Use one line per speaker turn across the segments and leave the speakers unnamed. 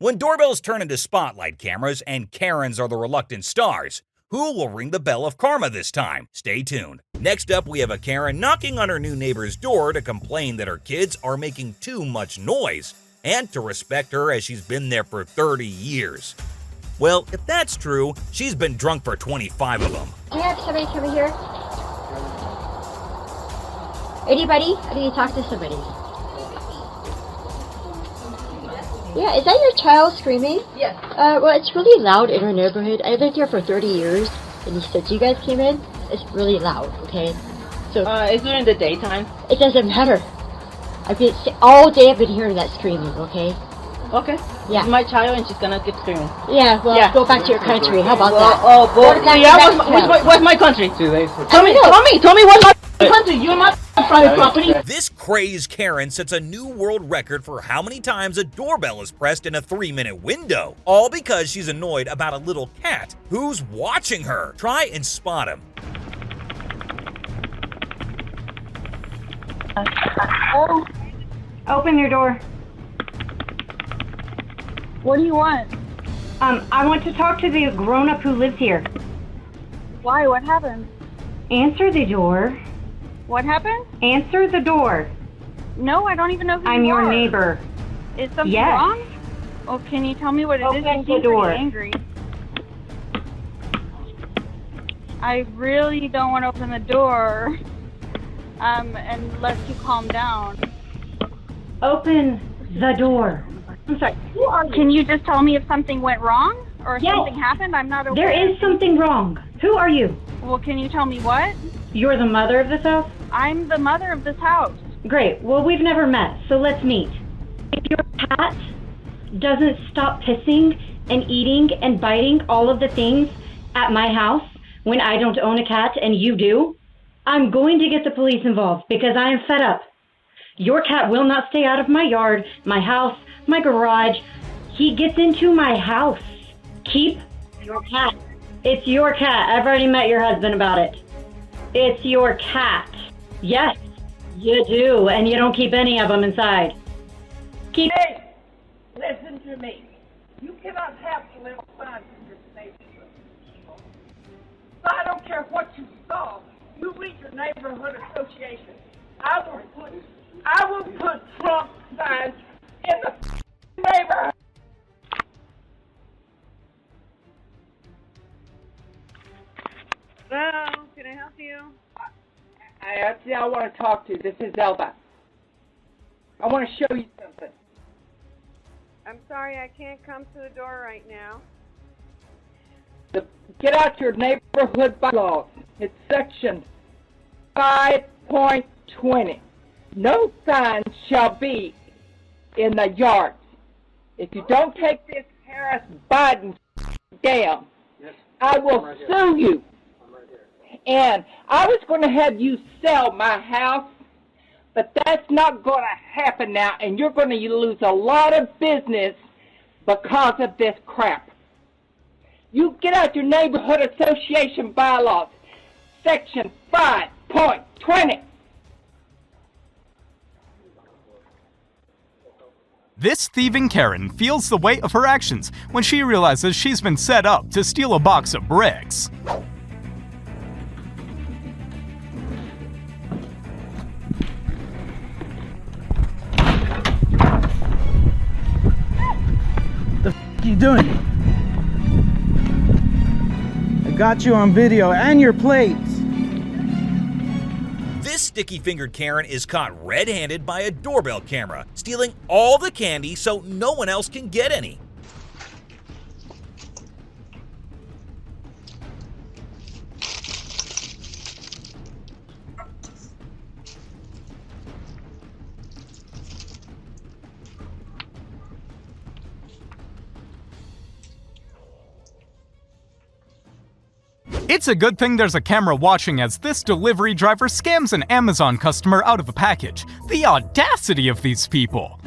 When doorbells turn into spotlight cameras and Karens are the reluctant stars, who will ring the bell of karma this time? Stay tuned. Next up, we have a Karen knocking on her new neighbor's door to complain that her kids are making too much noise, and to respect her as she's been there for 30 years. Well, if that's true, she's been drunk for 25 of them.
Do you have somebody coming here? Anybody? I need to talk to somebody. Yeah, is that your child screaming?
Yes.
Well, it's really loud in our neighborhood. I've lived here for 30 years, and since you guys came in, it's really loud, okay? So,
Is it in the daytime?
it doesn't matter. All day I've been hearing that screaming, okay?
Okay.
Yeah.
It's my child and she's gonna keep screaming.
Yeah, well,
Yeah.
go back to your country. How about
Well,
that?
oh, boy.
Go back to
Yeah,
Mexico.
what's my country?
Too late for
Tell me what's my country? You're my private property.
This crazed Karen sets a new world record for how many times a doorbell is pressed in a 3-minute window, all because she's annoyed about a little cat who's watching her. Try and spot him.
Oh,
Open your door.
what do you want?
I want to talk to the grown-up who lives here.
Why? What happened?
Answer the door.
What happened?
Answer the door.
No, I don't even know who
I'm
you
your
are.
neighbor.
Is something
Yes.
wrong? Well, can you tell me what it is?
Open
You
the
seem pretty
door.
angry. I really don't want to open the door. Unless you calm down.
Open the door. I'm sorry. Who are you?
Can you just tell me if something went wrong or if
Yes.
something happened? I'm not aware.
There is something wrong. Who are you?
Well, can you tell me what?
You're the mother of this house?
I'm the mother of this house.
Great. Well, we've never met, so let's meet. If your cat doesn't stop pissing and eating and biting all of the things at my house when I don't own a cat and you do, I'm going to get the police involved because I am fed up. Your cat will not stay out of my yard, my house, my garage. He gets into my house. Keep your cat. It's your cat. I've already met your husband about it. It's your cat. Yes, you do, and you don't keep any of them inside. Keep.
Hey, listen to me. You cannot have political signs in this neighborhood. I don't care what you saw. You read your neighborhood association. I will put Trump signs in the neighborhood.
Hello, can I help you?
I want to talk to you. This is Elba. I want to show you something.
I'm sorry, I can't come to the door right now.
Get out your neighborhood bylaws. It's section 5.20. No signs shall be in the yards. If you don't take this Harris Biden down, I will sue you. And I was going to have you sell my house, but that's not going to happen now, and you're going to lose a lot of business because of this crap. You get out your neighborhood association bylaws, section 5.20.
This thieving Karen feels the weight of her actions when she realizes she's been set up to steal a box of bricks.
What are you doing? I got you on video and your plates.
This sticky-fingered Karen is caught red-handed by a doorbell camera, stealing all the candy so no one else can get any.
It's a good thing there's a camera watching as this delivery driver scams an Amazon customer out of a package. The audacity of these people!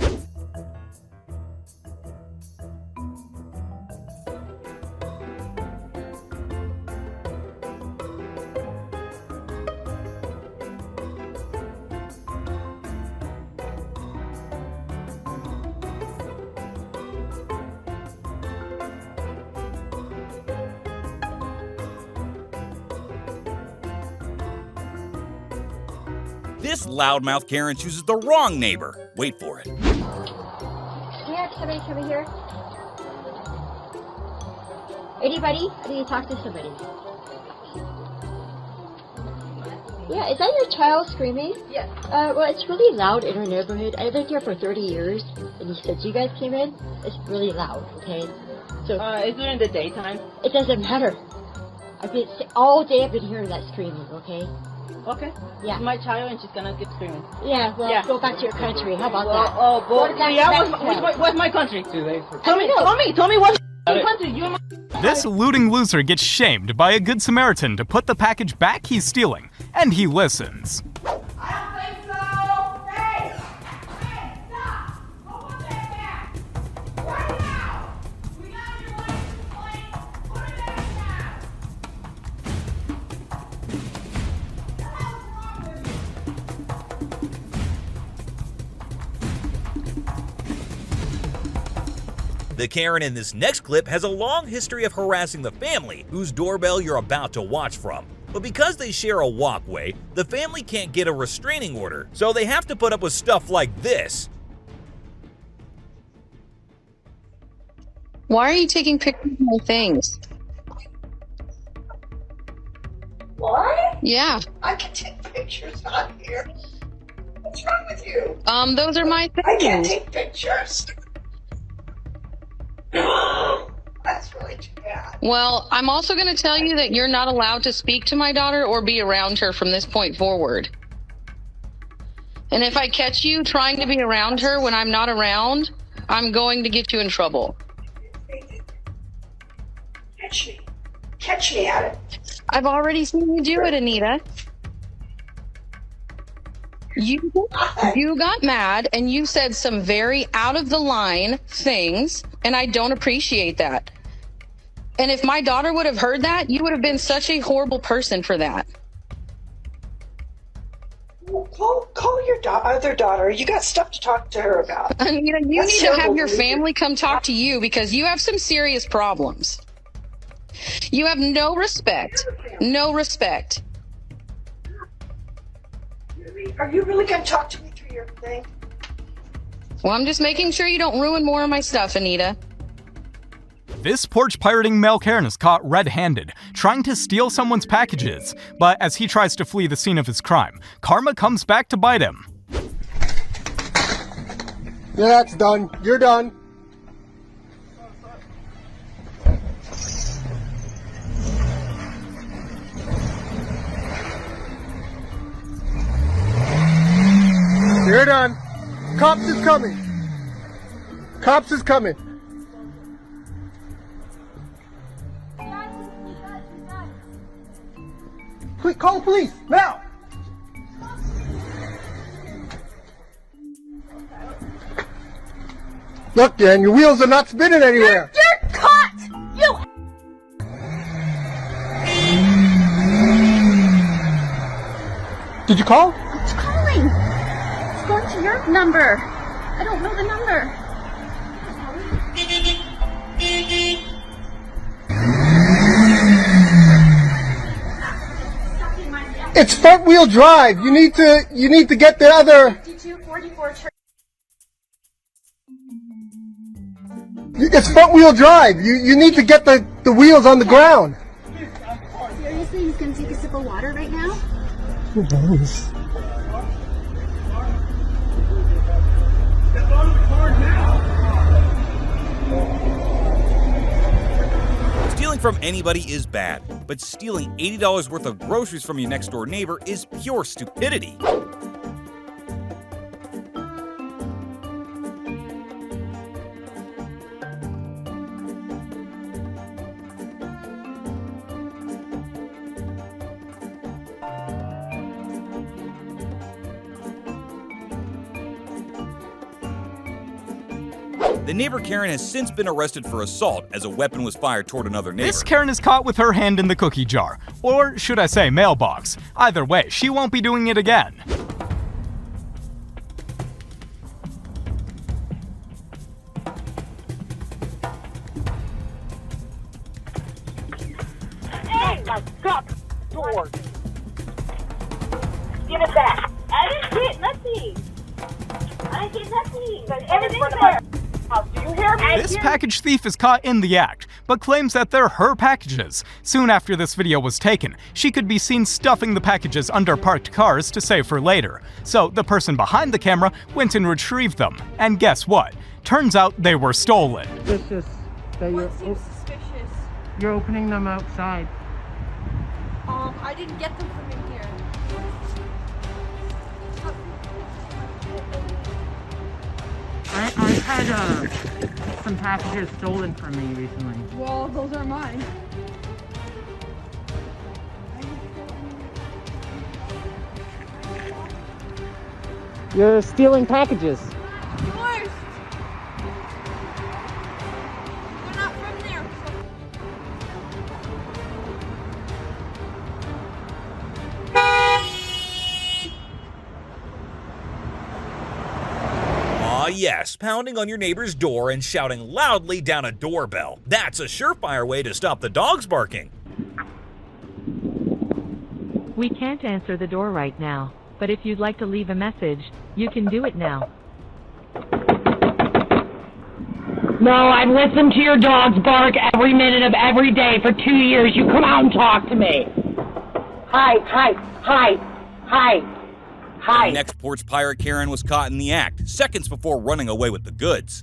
this loudmouth Karen chooses the wrong neighbor. Wait for it.
Yeah, somebody coming here. Anybody? I need to talk to somebody. Yeah, is that your child screaming?
Yes.
Well, it's really loud in our neighborhood. I lived here for 30 years, and since you guys came in, it's really loud, okay? So,
Is it in the daytime?
it doesn't matter. All day I've been hearing that screaming, okay?
Okay.
Yeah.
It's my child and she's gonna keep screaming.
Yeah, well, go back to your country. How about that?
Oh,
Go to
yeah,
Mexico.
what's my country? Tell me what's my country? You're my...
This looting loser gets shamed by a good Samaritan to put the package back he's stealing, and he listens.
I don't think so. Hey, stop. Go put that back. Right now. We got your license plate. Put it back now. What the hell's wrong with you?
The Karen in this next clip has a long history of harassing the family whose doorbell you're about to watch from. But because they share a walkway, the family can't get a restraining order, so they have to put up with stuff like this.
Why are you taking pictures of my things?
What?
Yeah.
I can take pictures on here. What's wrong with you?
Those are my things.
I can't take pictures. That's really too bad.
Well, I'm also going to tell you that you're not allowed to speak to my daughter or be around her from this point forward. And if I catch you trying to be around her when I'm not around, I'm going to get you in trouble.
Catch me. Catch me at it.
I've already seen you do it, Anita. You got mad and you said some very out of the line things, and I don't appreciate that. And if my daughter would have heard that, you would have been such a horrible person for that.
Call your other daughter. You got stuff to talk to her about.
Anita, you
That's
need to have
terrible
your
behavior.
family come talk to you because you have some serious problems. You have no respect. No respect.
Are you really going to talk to me through your thing?
Well, I'm just making sure you don't ruin more of my stuff, Anita.
This porch pirating male Karen is caught red-handed, trying to steal someone's packages. But as he tries to flee the scene of his crime, karma comes back to bite him.
Yeah, that's done. You're done. You're done. Cops is coming. Cops is coming. Please, call the police, now! Look, Dan, your wheels are not spinning anywhere.
You're caught! You...
Did you call?
It's calling. It's going to your number. I don't know the number.
It's front wheel drive. You need to get the other.
5244
It's front wheel drive. You need to get the wheels on the ground.
Seriously, he's going to take a sip of water right now?
Stealing from anybody is bad, but stealing $80 worth of groceries from your next door neighbor is pure stupidity. The neighbor Karen has since been arrested for assault as a weapon was fired toward another neighbor.
This Karen is caught with her hand in the cookie jar, or should I say mailbox. Either way, she won't be doing it again.
Hey, my God! Door! Give it back!
I didn't get nothing. I didn't get nothing. Everything's
Do
there.
you hear me?
This package thief is caught in the act, but claims that they're her packages. Soon after this video was taken, she could be seen stuffing the packages under parked cars to save for later. So the person behind the camera went and retrieved them. And guess what? Turns out they were stolen.
Suspicious that
What seems suspicious?
you're opening them outside.
I didn't get them from in here.
I've had some packages stolen from me recently.
Well, those are mine.
You're stealing packages.
Yours. They're not from there.
Ah yes, pounding on your neighbor's door and shouting loudly down a doorbell. That's a surefire way to stop the dogs barking.
We can't answer the door right now, but if you'd like to leave a message, you can do it now.
No, I've listened to your dogs bark every minute of every day for 2 years. You come out and talk to me. Hi.
The next porch pirate Karen was caught in the act, seconds before running away with the goods.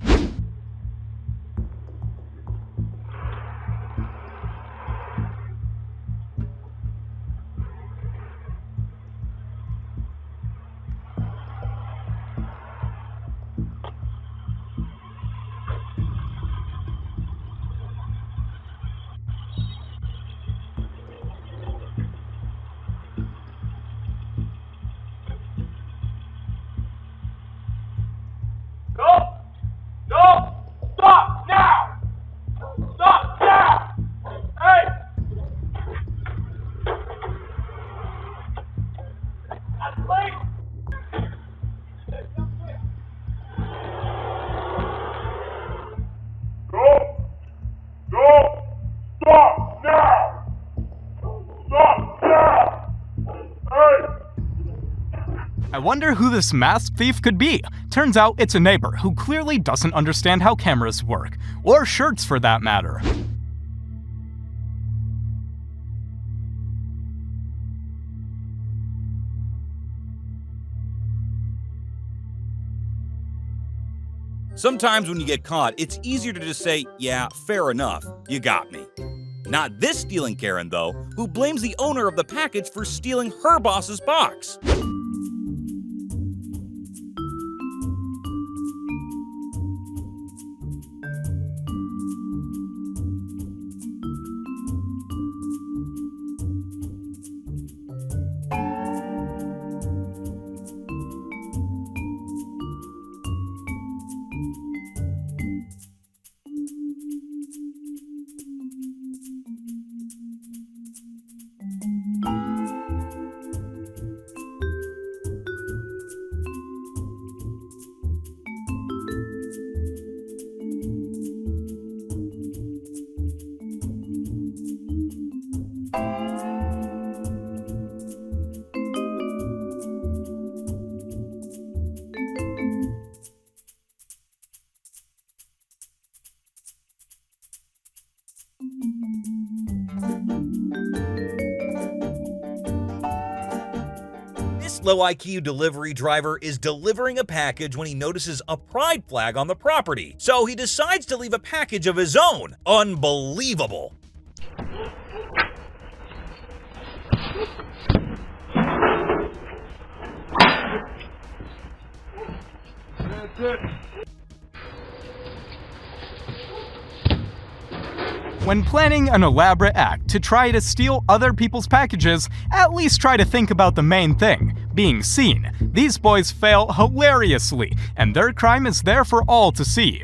Stop now! Stop now! Hey! Stop now! Stop now! Hey!
I wonder who this masked thief could be. Turns out it's a neighbor who clearly doesn't understand how cameras work, or shirts for that matter.
Sometimes when you get caught, it's easier to just say, yeah, fair enough, you got me. Not this stealing Karen, though, who blames the owner of the package for stealing her boss's box. This low IQ delivery driver is delivering a package when he notices a pride flag on the property, so he decides to leave a package of his own. Unbelievable.
That's it.
When planning an elaborate act to try to steal other people's packages, at least try to think about the main thing, being seen. These boys fail hilariously, and their crime is there for all to see.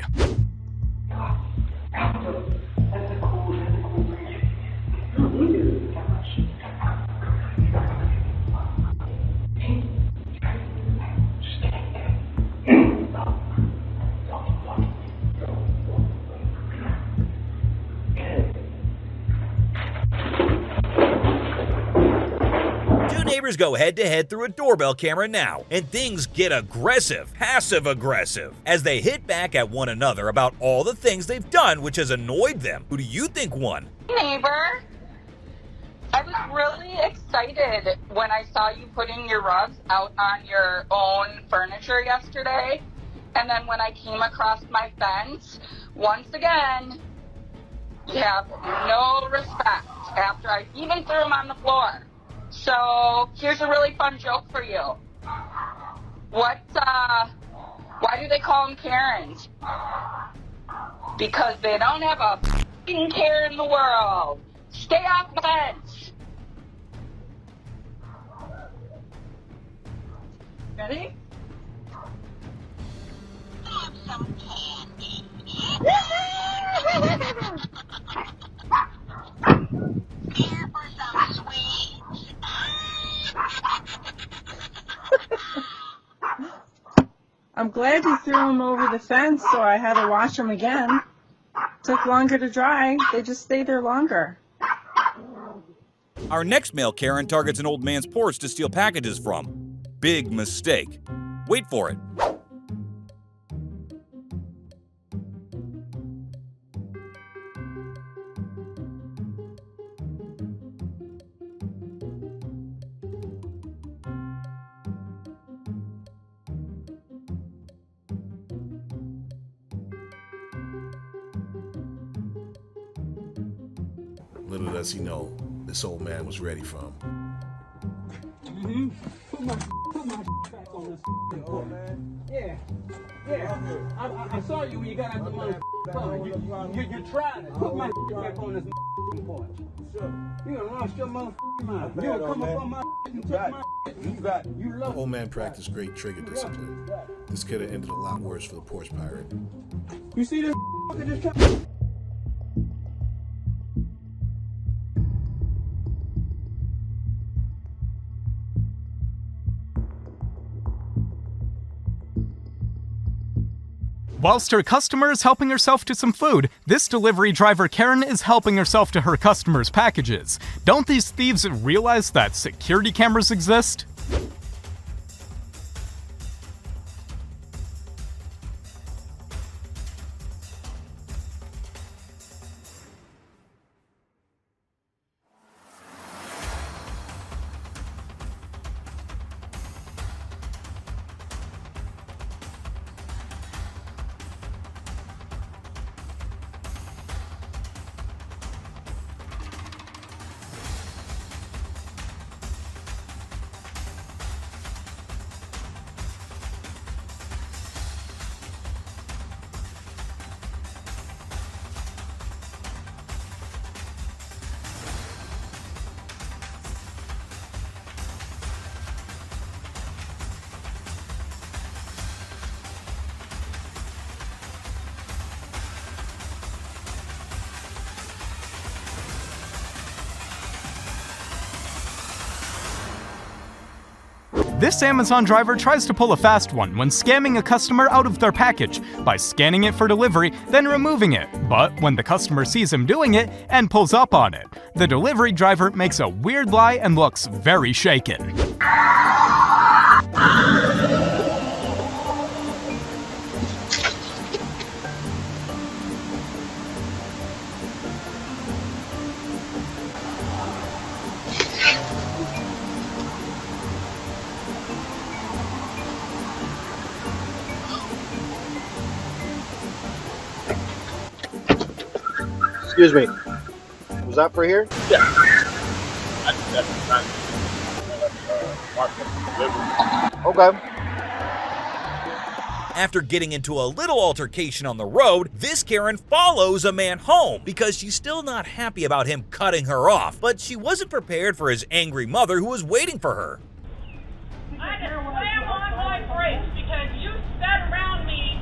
neighbors go head-to-head through a doorbell camera now, and things get aggressive, passive-aggressive, as they hit back at one another about all the things they've done which has annoyed them. Who do you think won?
Neighbor, I was really excited when I saw you putting your rugs out on your own furniture yesterday, and then when I came across my fence, once again, you have no respect after I even threw them on the floor. So here's a really fun joke for you. Why do they call them Karens? Because they don't have a f***ing care in the world. Stay off the fence. Ready? Have some candy. Here for some sweets.
I'm glad you threw them over the fence, so I had to wash them again. Took longer to dry. They just stay there longer.
Our next male Karen targets an old man's porch to steal packages from. Big mistake. Wait for it.
Little does he know, this old man was ready for him.
Put my back on this man. Yeah. I saw you when you got out the mother car. You're trying to put my back on this porch. You done lost your motherfucking mind. You gonna come up on my and took my you love
The old man practiced great trigger discipline. This could have ended a lot worse for the porch pirate.
You see this just trying.
Whilst her customer is helping herself to some food, this delivery driver Karen is helping herself to her customers' packages. Don't these thieves realize that security cameras exist? This Amazon driver tries to pull a fast one when scamming a customer out of their package by scanning it for delivery, then removing it. But when the customer sees him doing it and pulls up on it, the delivery driver makes a weird lie and looks very shaken.
Excuse me. Was that for here?
Yeah.
Okay.
After getting into a little altercation on the road, this Karen follows a man home because she's still not happy about him cutting her off, but she wasn't prepared for his angry mother who was waiting for her.
I had to slam on my brakes because you sat around me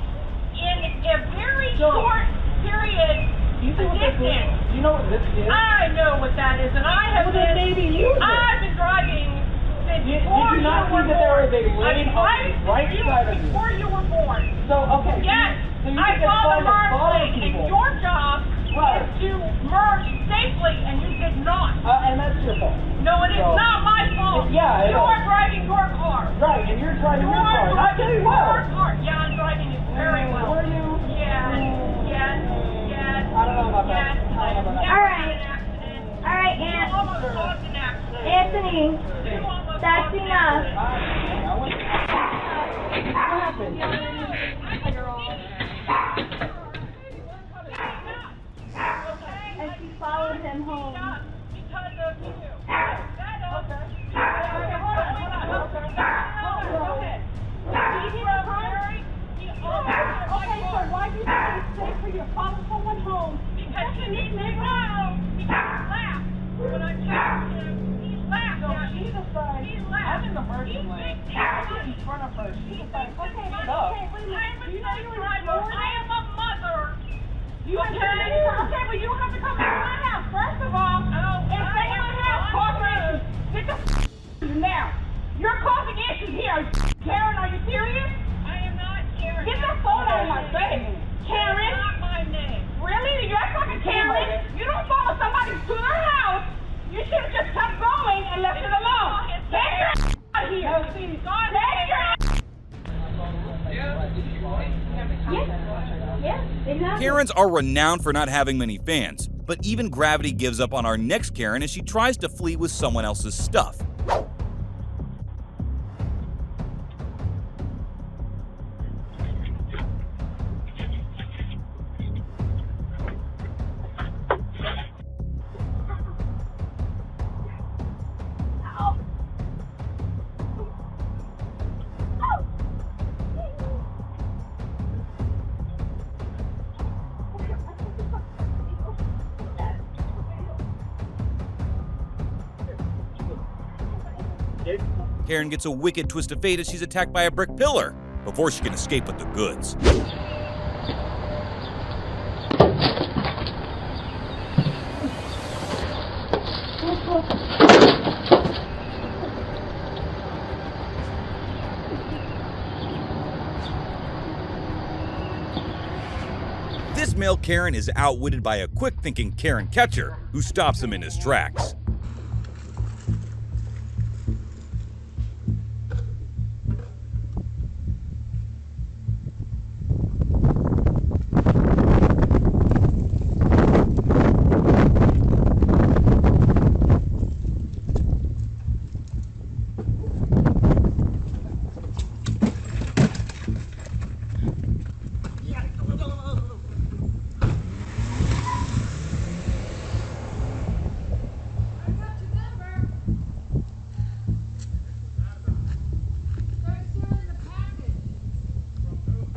in a very short period.
You know what this is? You know what this is?
I know what that is, and I have been. I've been driving since before you were born. Right side of you. Before you were born.
So okay.
Yes,
so you
I saw the merge
people.
and your job is to merge safely, and you did not.
And that's your fault.
No, it is not my fault.
Yeah,
driving your car. I tell you what.
Yeah, I'm driving it very well.
Were you?
Yes.
I don't know about that.
All right, Aunt.
Anthony,
that's enough.
What happened?
And she followed him home. Because of you. Okay, so why do you think it's safe for you to follow someone home? Because he needs me home. He laughed. When I told him, he laughed.
So she decided,
He laughed.
I'm in the mercy lane. I'm in front of her. She decided, okay,
Okay,
stop.
wait a minute. Do you know you were driver? I am a mother.
You
Okay, but you don't have to come into my house. First of all, and stay in my house, causing issues. Get the now. You're causing issues here. Karen, are you serious?
I am not Karen.
Get the phone out of my face. Karen?
That's not my name.
Really? You act like a Karen? You don't follow somebody to their house. You should have just kept going and left it alone. Get your out of here. Get your
Karens are renowned for not having many fans, but even gravity gives up on our next Karen as she tries to flee with someone else's stuff. Karen gets a wicked twist of fate as she's attacked by a brick pillar before she can escape with the goods. This male Karen is outwitted by a quick-thinking Karen catcher who stops him in his tracks.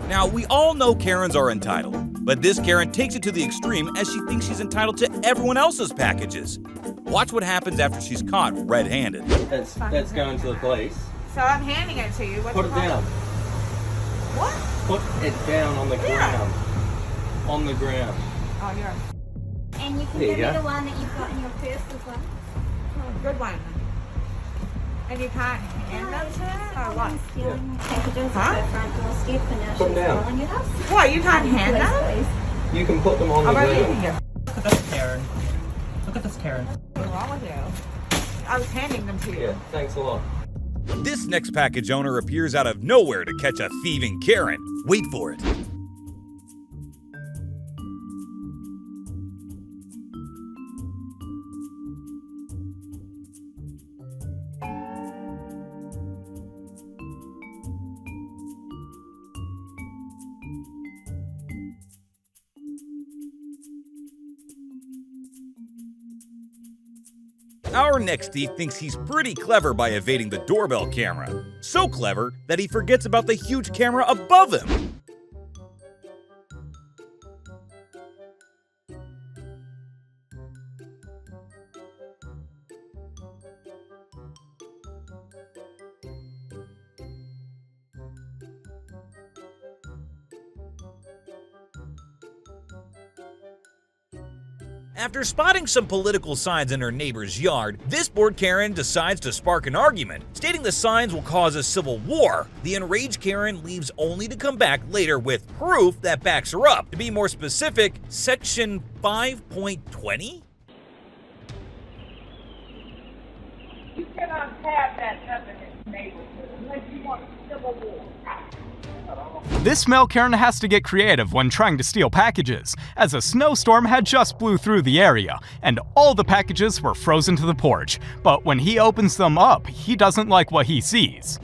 Now, we all know Karens are entitled, but this Karen takes it to the extreme as she thinks she's entitled to everyone else's packages. Watch what happens after she's caught red-handed.
That's going to the police.
So I'm handing it to you. What's
Put it down.
What?
Put it down on the ground. On the ground.
Oh, you're.
And you can
There you
give me
go.
the one that you've got in your purse as well.
Good one. And you can't hand them to us or what?
Stealing packages
Huh?
at the front doorstep and now
Put
she's
them down.
calling your house.
What, you can't hand
Please,
them?
please.
You can put them on the
How about you
ground.
here?
Look at this Karen. Look at this Karen.
What's wrong with you? I was handing them to you.
Yeah, thanks a lot.
This next package owner appears out of nowhere to catch a thieving Karen. Wait for it. Our next thief thinks he's pretty clever by evading the doorbell camera. So clever that he forgets about the huge camera above him. After spotting some political signs in her neighbor's yard, this bored Karen decides to spark an argument, stating the signs will cause a civil war. The enraged Karen leaves only to come back later with proof that backs her up. To be more specific, section 5.20?
You cannot
have that up in this neighborhood unless you want a civil war.
This mail Karen has to get creative when trying to steal packages, as a snowstorm had just blew through the area, and all the packages were frozen to the porch. But when he opens them up, he doesn't like what he sees.